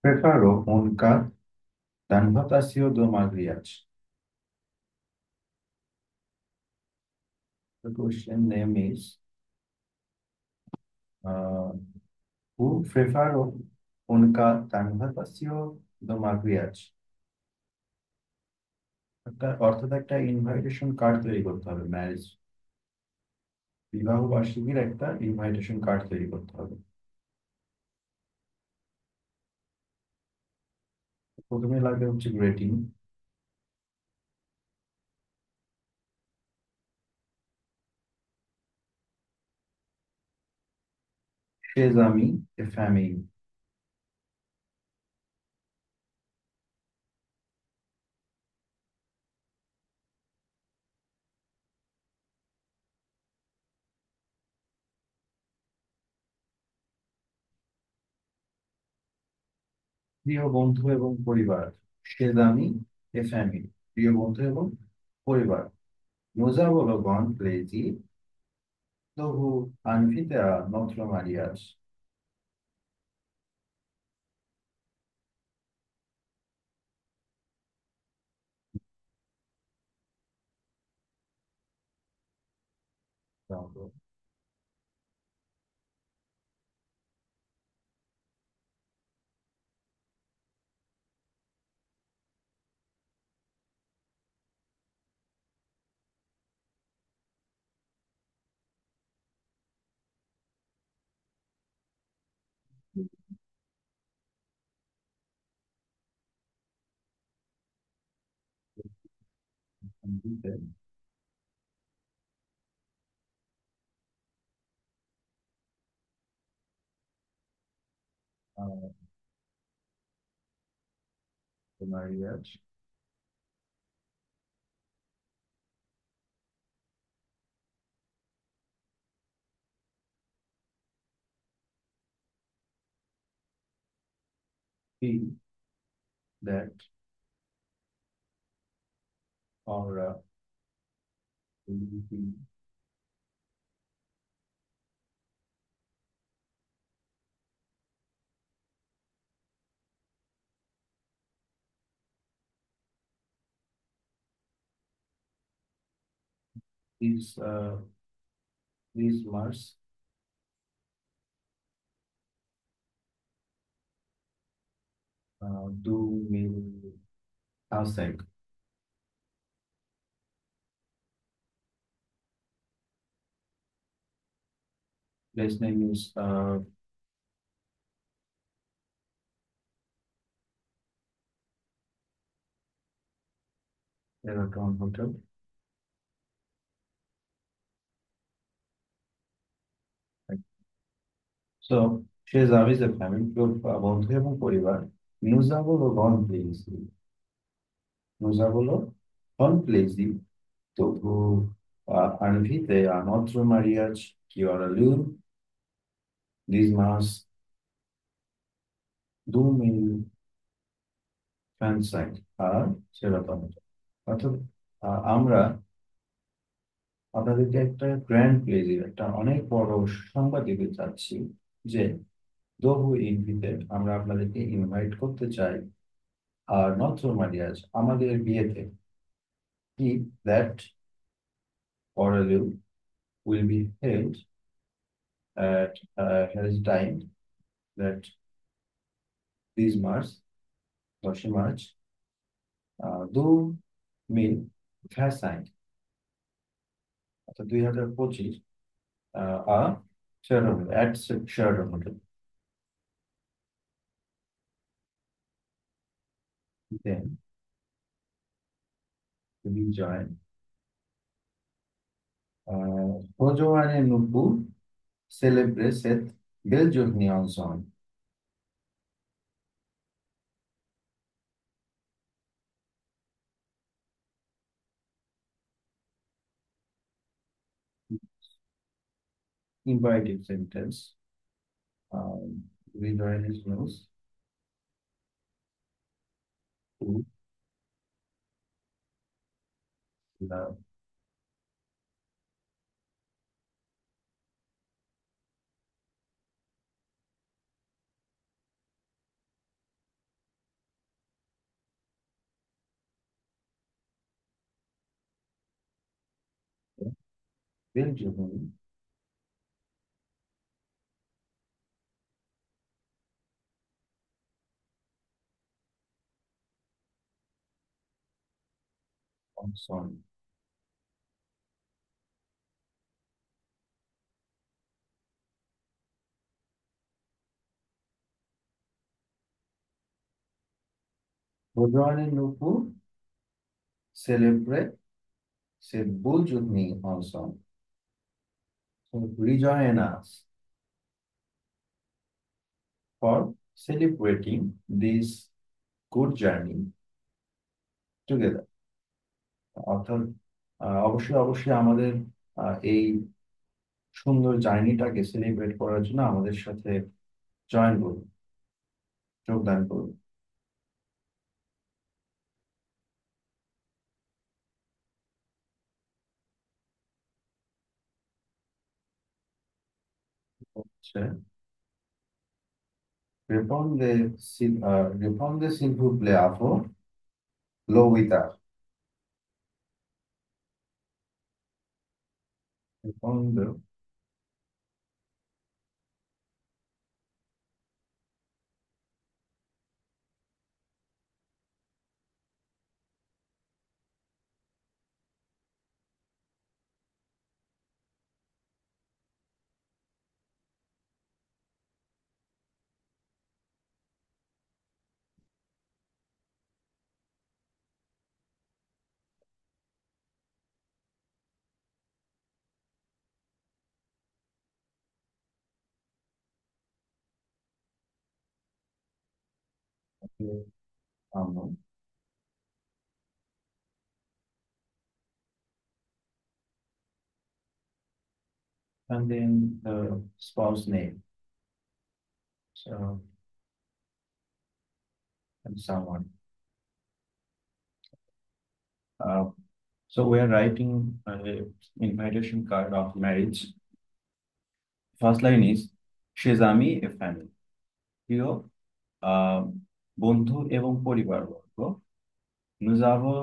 Preparó un cat dan votació do mariachi. The question name is uh, who preparó un cat dan votació do mariachi. অর্থাৎ একটা invitation card তৈরি করতে হবে marriage বিবাহ বার্ষিকীর একটা invitation card তৈরি করতে হবে। প্রথমে লাগবে হচ্ছে গ্রেটিং। সেজামি এ ফ্যামিলি। প্রিয় বন্ধু এবং পরিবার। সেজামি এ ফ্যামিলি, প্রিয় বন্ধু এবং পরিবার। Nos avologon plezi, dovu anfitea nostro mariage. Donc, invite the mariage. He that or is these Mars do mean outside. Place name is Eraton Hotel. So she is always a family বন্ধু এবং পরিবার। Musa বলো গন Plassey, Musa বলো গন প্লেজি, তবু invite a nostro mariage que ora lune this mas do mil fansite আর সেরকম। অর্থাৎ আমরা আপনাদেরকে একটা গ্র্যান্ড প্লেজের একটা অনেক বড় সংবাদ দিতে চাচ্ছি যে দোহু ইনভিতে আমরা আপনাদেরকে ইনভাইট করতে চাই আর নত্র মারিয়াজ আমাদের বিয়েতে। কি that orally will be held at his time that this March 10 March 2000 ফ্যাসাইন অর্থাৎ 2025 Sheraton at Sheraton Hotel. Then we join Rojoane Nubu celebrates at Belgium Zone. Invited sentence. We join his news to love. Belgium on Rejoining Nupu celebrate said Bull Jutni also. So rejoin us for celebrating this good journey together. অর্থাৎ অবশ্যই অবশ্যই আমাদের এই সুন্দর জার্নিটাকে celebrate করার জন্য আমাদের সাথে জয়েন করুন, যোগদান করুন। হচ্ছে répondez s'il vous plaît à vos Lowita. Répondez. Um, and then the spouse name. So, and someone. Uh, so we are writing an invitation card of marriage. First line is chez amis et famille. প্রিয় আহ, বন্ধু এবং পরিবারবর্গ, nous avons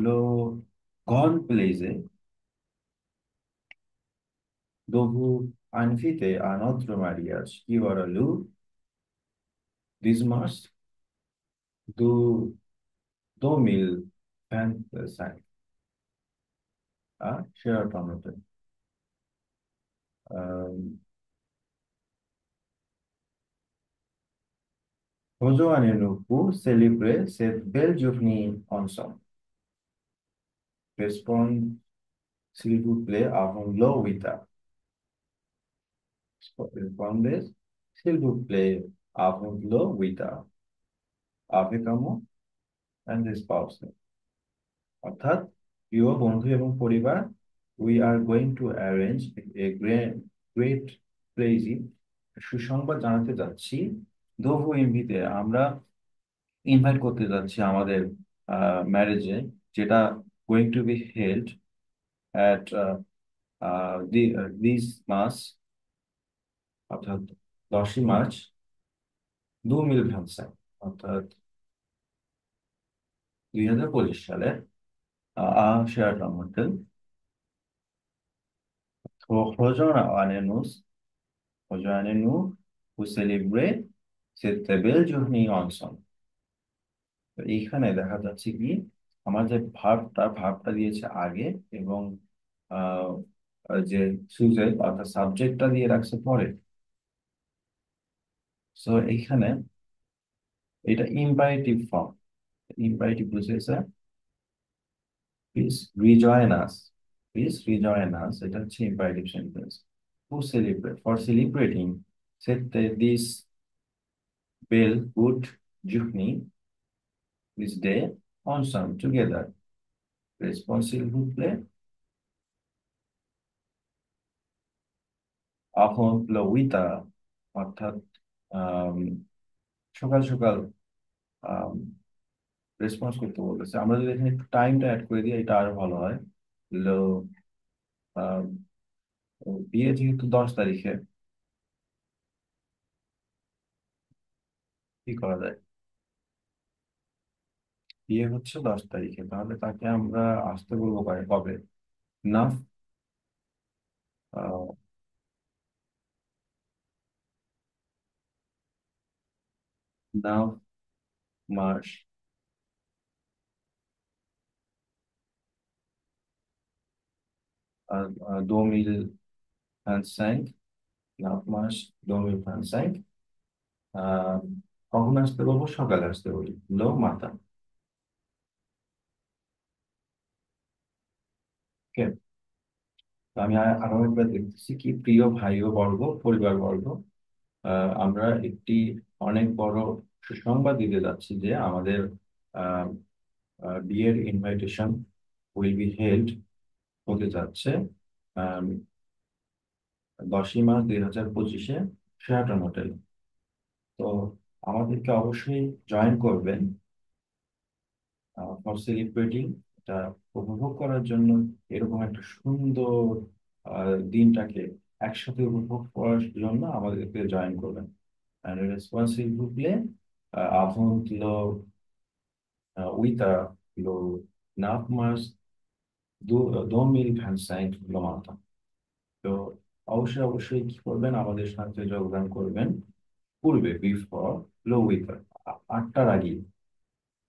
le grand plaisir de vous inviter à notre mariage qui aura lieu dimanche de 2025 à Sheraton. Euh, Rejoignez-nous pour célébrer cette belle journée ensemble. Répondez, s'il vous plaît, avant l'Owita. Répondez, s'il vous plaît, avant l'Owita. Avec amour and the spouse. অর্থাৎ প্রিয় বন্ধু এবং পরিবার, we are going to arrange a great crazy, সুসংবাদ জানাতে যাচ্ছি। দোভো ইনভিতে, আমরা invite করতে যাচ্ছি আমাদের ম্যারেজে, যেটা going to be held at this মাস, অর্থাৎ 10ই মার্চ 2025, অর্থাৎ 2025 সালে Sheraton hotel. Rejoignez-nous Rejoignez-nous pour célébrer cette belle journée ensemble. তো এইখানে দেখা যাচ্ছে কি, আমার যে ভার্বটা দিয়েছে আগে, এবং আহ, যে সুজেক্ট অর্থাৎ সাবজেক্টটা দিয়ে রাখছে পরে। সো এইখানে এটা ইম্পারেটিভ ফর্ম। ইম্পারেটিভ বুঝেছে, please rejoin us, please rejoin us, এটা হচ্ছে imperative sentence. To celebrate, for celebrating this বেল গুড জুকনি this day ensemble together. Responsibly এখন লউইতা, অর্থাৎ আম, সকাল সকাল রেসপন্স করতে বলেছে। আমরা যদি এখানে একটু টাইমটা অ্যাড করে দিই, এটা আরো ভালো হয়। লো আম, বিয়ে যেহেতু 10 তারিখে, কি করা যায়? বিয়ে হচ্ছে 10 তারিখে, তাহলে তাকে আমরা আসতে বলবো কবে? না, नाव मार्श 2005 নাভ মাস 2005 আহ কখন আসতে বলবো? সকালে আসতে বলি। লো মাতা। ওকে। আমি আরো একবার দেখতেছি কি, প্রিয় ভাই ও বর্গ, পরিবার বর্গ, আমরা একটি অনেক বড় সুসংবাদ দিতে যাচ্ছি যে আমাদের আহ, বিয়ের ইনভাইটেশন উইল বি হেল্ড হতে যাচ্ছে 10ই মার্চ 2025 শেরাটন হোটেল। তো আমাদেরকে অবশ্যই জয়েন করবেন ফর সেলিব্রেটিং, এটা উপভোগ করার জন্য, এরকম একটা সুন্দর দিনটাকে একসাথে উপভোগ করার জন্য আমাদেরকে জয়েন করবেন। And responsibile având uita lo navmas 2025 লমাতা। তো অবশ্যই অবশ্যই কি করবেন, আমাদের সাথে যোগদান করবেন পূর্বে, বিফোর লো উইকার, 8টার আগে।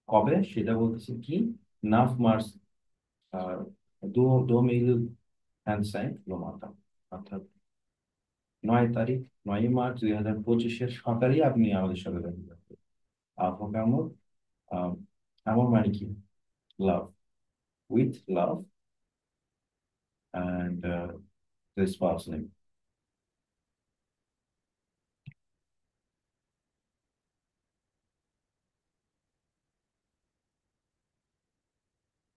কবে সেটা বলতেছি কি, নাভ মার্চ আহ, দু 2025 লমাতা, অর্থাৎ 9 তারিখ, 9ই মার্চ 2025 সকালেই আপনি আমাদের সাথে দেখা করবেন। কেমন? এমন মানে কি, love, with love, and this person